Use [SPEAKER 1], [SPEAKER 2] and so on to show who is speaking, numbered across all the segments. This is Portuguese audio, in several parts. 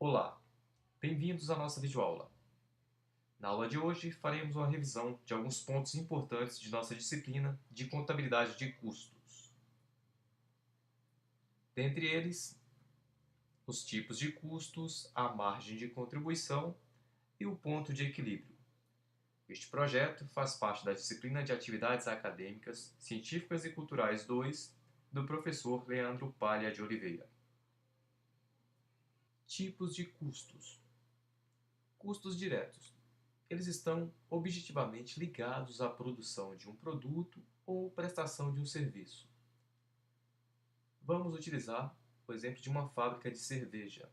[SPEAKER 1] Olá, bem-vindos à nossa videoaula. Na aula de hoje faremos uma revisão de alguns pontos importantes de nossa disciplina de contabilidade de custos. Dentre eles, os tipos de custos, a margem de contribuição e o ponto de equilíbrio. Este projeto faz parte da disciplina de Atividades Acadêmicas, Científicas e Culturais 2, do professor Leandro Palha de Oliveira. Tipos de custos. Custos diretos. Eles estão objetivamente ligados à produção de um produto ou prestação de um serviço. Vamos utilizar o exemplo de uma fábrica de cerveja,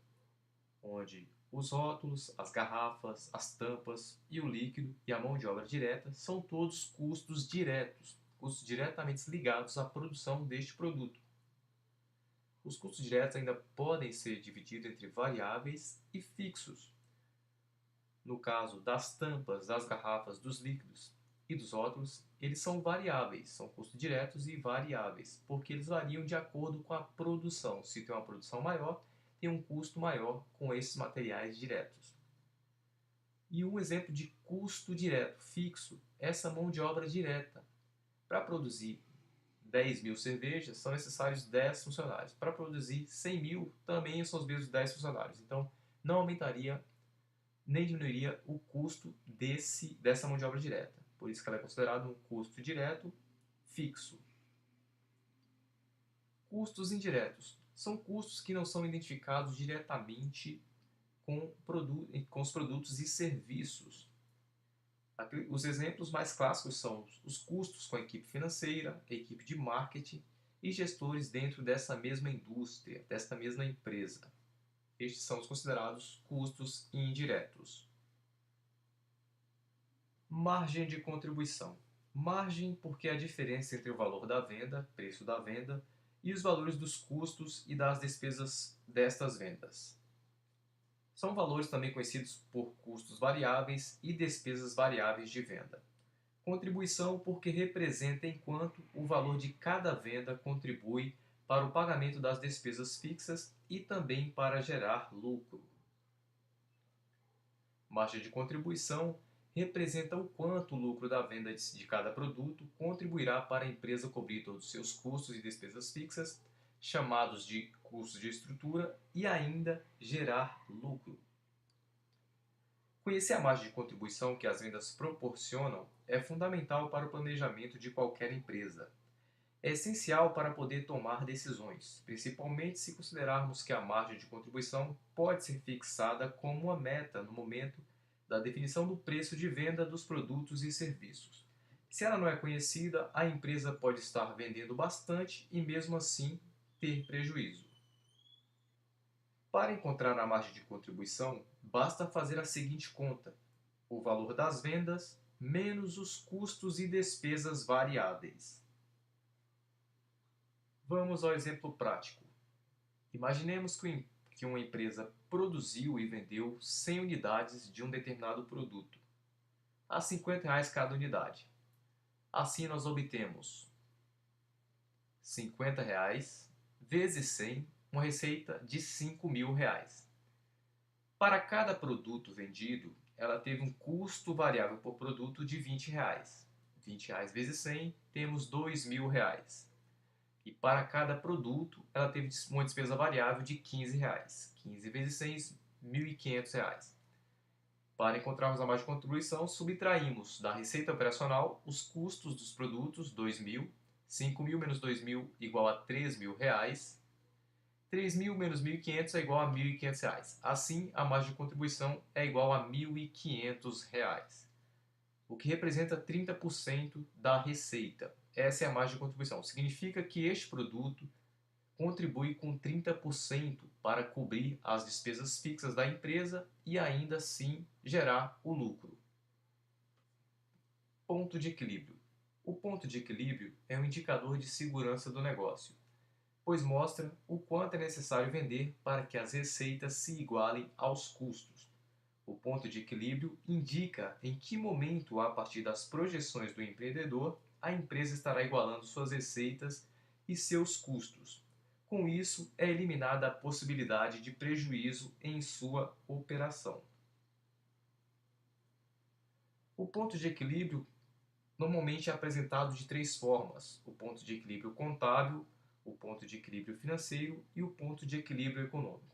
[SPEAKER 1] onde os rótulos, as garrafas, as tampas e o líquido e a mão de obra direta são todos custos diretos, custos diretamente ligados à produção deste produto. Os custos diretos ainda podem ser divididos entre variáveis e fixos. No caso das tampas, das garrafas, dos líquidos e dos rótulos, eles são variáveis, são custos diretos e variáveis, porque eles variam de acordo com a produção. Se tem uma produção maior, tem um custo maior com esses materiais diretos. E um exemplo de custo direto fixo, essa mão de obra direta. Para produzir 10 mil cervejas, são necessários 10 funcionários. Para produzir 100 mil, também são os mesmos 10 funcionários. Então, não aumentaria nem diminuiria o custo dessa mão de obra direta. Por isso que ela é considerada um custo direto fixo. Custos indiretos são custos que não são identificados diretamente com os produtos e serviços. Os exemplos mais clássicos são os custos com a equipe financeira, a equipe de marketing e gestores dentro dessa mesma indústria, desta mesma empresa. Estes são os considerados custos indiretos. Margem de contribuição. Margem porque é a diferença entre o valor da venda, preço da venda, e os valores dos custos e das despesas destas vendas. São valores também conhecidos por custos variáveis e despesas variáveis de venda. Contribuição porque representa enquanto o valor de cada venda contribui para o pagamento das despesas fixas e também para gerar lucro. Margem de contribuição representa o quanto o lucro da venda de cada produto contribuirá para a empresa cobrir todos os seus custos e despesas fixas, chamados de custos de estrutura, e ainda gerar lucro. Conhecer a margem de contribuição que as vendas proporcionam é fundamental para o planejamento de qualquer empresa. É essencial para poder tomar decisões, principalmente se considerarmos que a margem de contribuição pode ser fixada como uma meta no momento da definição do preço de venda dos produtos e serviços. Se ela não é conhecida, a empresa pode estar vendendo bastante e mesmo assim ter prejuízo. Para encontrar a margem de contribuição, basta fazer a seguinte conta: o valor das vendas menos os custos e despesas variáveis. Vamos ao exemplo prático. Imaginemos que uma empresa produziu e vendeu 100 unidades de um determinado produto, a R$ 50 cada unidade. Assim, nós obtemos R$ 50 vezes 100, uma receita de R$ 5.000. Para cada produto vendido, ela teve um custo variável por produto de R$ 20. R$ 20 vezes 100, temos R$ 2.000. E para cada produto, ela teve uma despesa variável de R$ 15. 15 vezes 100, R$ 1.500. Para encontrarmos a margem de contribuição, subtraímos da receita operacional os custos dos produtos, 2.000, 5.000 menos 2.000 igual a R$ 3.000, 3.000 menos 1.500 é igual a R$ 1.500. Assim, a margem de contribuição é igual a R$ 1.500, o que representa 30% da receita. Essa é a margem de contribuição. Significa que este produto contribui com 30% para cobrir as despesas fixas da empresa e ainda assim gerar o lucro. Ponto de equilíbrio. O ponto de equilíbrio é um indicador de segurança do negócio, pois mostra o quanto é necessário vender para que as receitas se igualem aos custos. O ponto de equilíbrio indica em que momento, a partir das projeções do empreendedor, a empresa estará igualando suas receitas e seus custos. Com isso, é eliminada a possibilidade de prejuízo em sua operação. O ponto de equilíbrio normalmente é apresentado de três formas: o ponto de equilíbrio contábil, o ponto de equilíbrio financeiro e o ponto de equilíbrio econômico.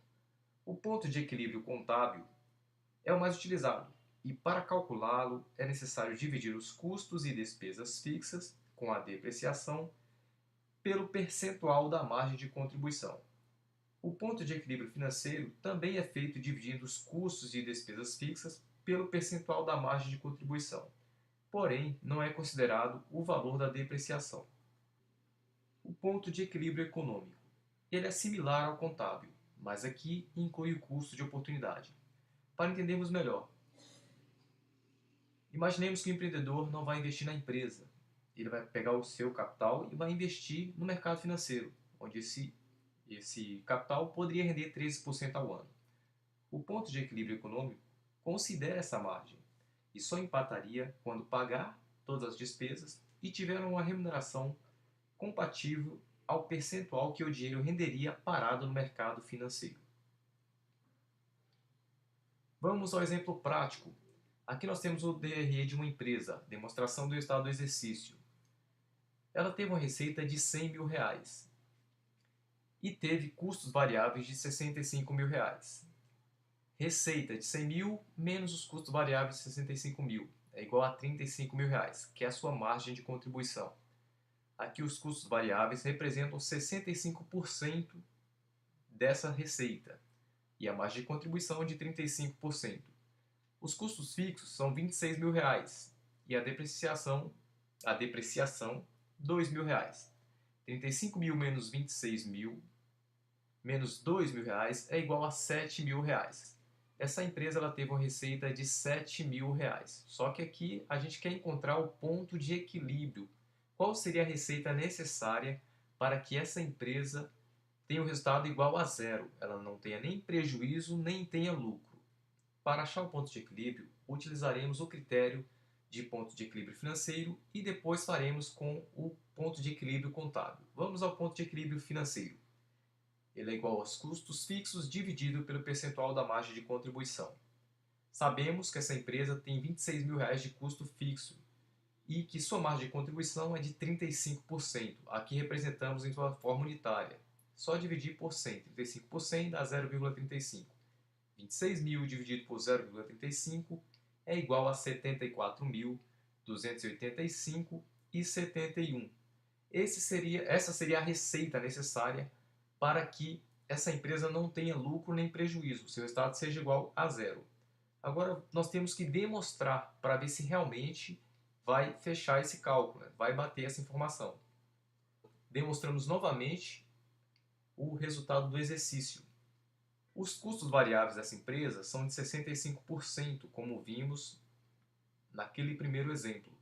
[SPEAKER 1] O ponto de equilíbrio contábil é o mais utilizado e, para calculá-lo, é necessário dividir os custos e despesas fixas com a depreciação pelo percentual da margem de contribuição. O ponto de equilíbrio financeiro também é feito dividindo os custos e despesas fixas pelo percentual da margem de contribuição, porém não é considerado o valor da depreciação. O ponto de equilíbrio econômico. Ele é similar ao contábil, mas aqui inclui o custo de oportunidade. Para entendermos melhor, imaginemos que o empreendedor não vai investir na empresa. Ele vai pegar o seu capital e vai investir no mercado financeiro, onde esse capital poderia render 13% ao ano. O ponto de equilíbrio econômico considera essa margem e só empataria quando pagar todas as despesas e tiver uma remuneração compatível ao percentual que o dinheiro renderia parado no mercado financeiro. Vamos ao exemplo prático. Aqui nós temos o DRE de uma empresa, demonstração do estado do exercício. Ela teve uma receita de R$ 100.000 e teve custos variáveis de R$ 65.000. Receita de 100 mil menos os custos variáveis de 65 mil é igual a R$ 35.000, que é a sua margem de contribuição. Aqui os custos variáveis representam 65% dessa receita e a margem de contribuição é de 35%. Os custos fixos são R$ 26.000 e a depreciação R$ 2.000. 35 mil menos 26 mil menos R$ 2.000 é igual a R$ 7.000. Essa empresa ela teve uma receita de R$ 7.000. Só que aqui a gente quer encontrar o ponto de equilíbrio. Qual seria a receita necessária para que essa empresa tenha um resultado igual a zero? Ela não tenha nem prejuízo, nem tenha lucro. Para achar o ponto de equilíbrio, utilizaremos o critério de ponto de equilíbrio financeiro e depois faremos com o ponto de equilíbrio contábil. Vamos ao ponto de equilíbrio financeiro. Ele é igual aos custos fixos dividido pelo percentual da margem de contribuição. Sabemos que essa empresa tem R$ 26.000 de custo fixo e que sua margem de contribuição é de 35%. Aqui representamos em sua forma unitária. Só dividir por 100. 35 por 100 dá 0,35. 26 mil dividido por 0,35 é igual a 74.285,71. Essa seria a receita necessária para que essa empresa não tenha lucro nem prejuízo, seu resultado seja igual a zero. Agora, nós temos que demonstrar para ver se realmente vai fechar esse cálculo, vai bater essa informação. Demonstramos novamente o resultado do exercício. Os custos variáveis dessa empresa são de 65%, como vimos naquele primeiro exemplo.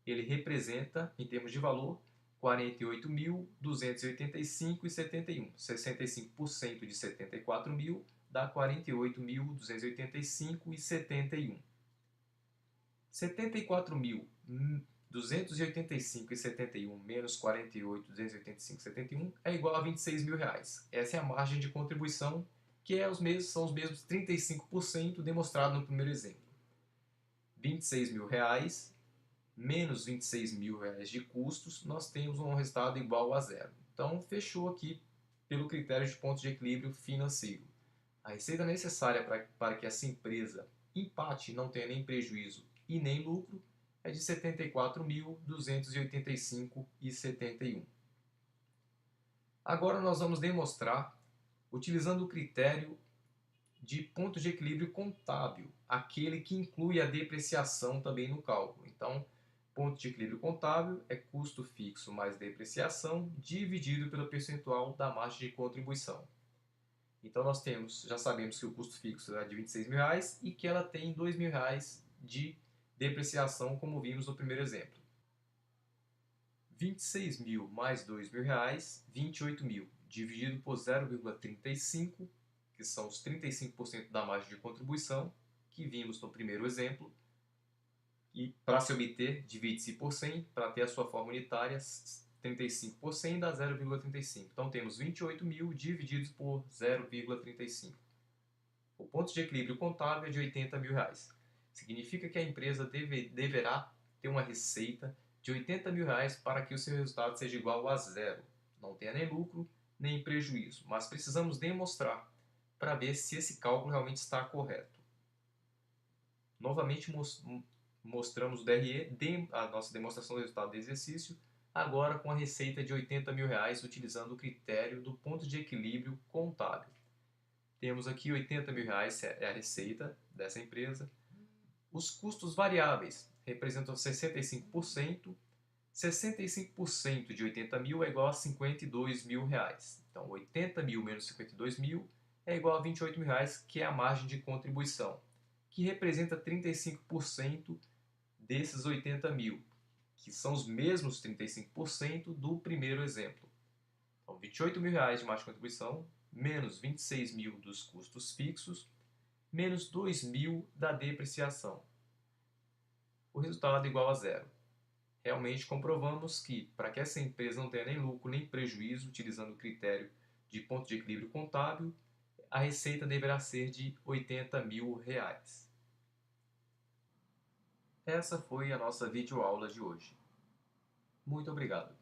[SPEAKER 1] Ele representa, em termos de valor, 48.285,71. 65% de 74 mil dá 48.285,71. 74.285,71 menos 48.285,71 é igual a R$ 26.000. Essa é a margem de contribuição, que são os mesmos 35% demonstrado no primeiro exemplo. R$ 26.000 menos R$ 26.000 de custos, nós temos um resultado igual a zero. Então, fechou aqui pelo critério de ponto de equilíbrio financeiro. A receita necessária para que essa empresa empate, não tenha nem prejuízo e nem lucro, é de R$ 74.285,71. Agora nós vamos demonstrar, utilizando o critério de ponto de equilíbrio contábil, aquele que inclui a depreciação também no cálculo. Então, ponto de equilíbrio contábil é custo fixo mais depreciação dividido pelo percentual da margem de contribuição. Então nós já sabemos que o custo fixo é de R$ 26.000 e que ela tem R$ 2.000 de depreciação, como vimos no primeiro exemplo. 26 mil mais R$ 2.000, 28 mil, dividido por 0,35, que são os 35% da margem de contribuição, que vimos no primeiro exemplo. E para se obter, divide-se por 100 para ter a sua forma unitária, 35 por 100 dá 0,35. Então, temos 28 mil divididos por 0,35. O ponto de equilíbrio contábil é de 80 mil reais. Significa que a empresa deverá ter uma receita de 80 mil reais para que o seu resultado seja igual a zero. Não tenha nem lucro, nem prejuízo, mas precisamos demonstrar para ver se esse cálculo realmente está correto. Novamente mostramos o DRE, a nossa demonstração do resultado do exercício, agora com a receita de 80 mil reais, utilizando o critério do ponto de equilíbrio contábil. Temos aqui 80 mil reais, é a receita dessa empresa. Os custos variáveis representam 65%. 65% de 80 mil é igual a 52 mil reais. Então, 80 mil menos 52 mil é igual a 28 mil reais, que é a margem de contribuição, que representa 35% desses 80 mil, que são os mesmos 35% do primeiro exemplo. Então, 28 mil reais de margem de contribuição, menos 26 mil dos custos fixos, menos 2 mil da depreciação. O resultado é igual a zero. Realmente comprovamos que, para que essa empresa não tenha nem lucro nem prejuízo, utilizando o critério de ponto de equilíbrio contábil, a receita deverá ser de 80 mil reais. Essa foi a nossa videoaula de hoje. Muito obrigado.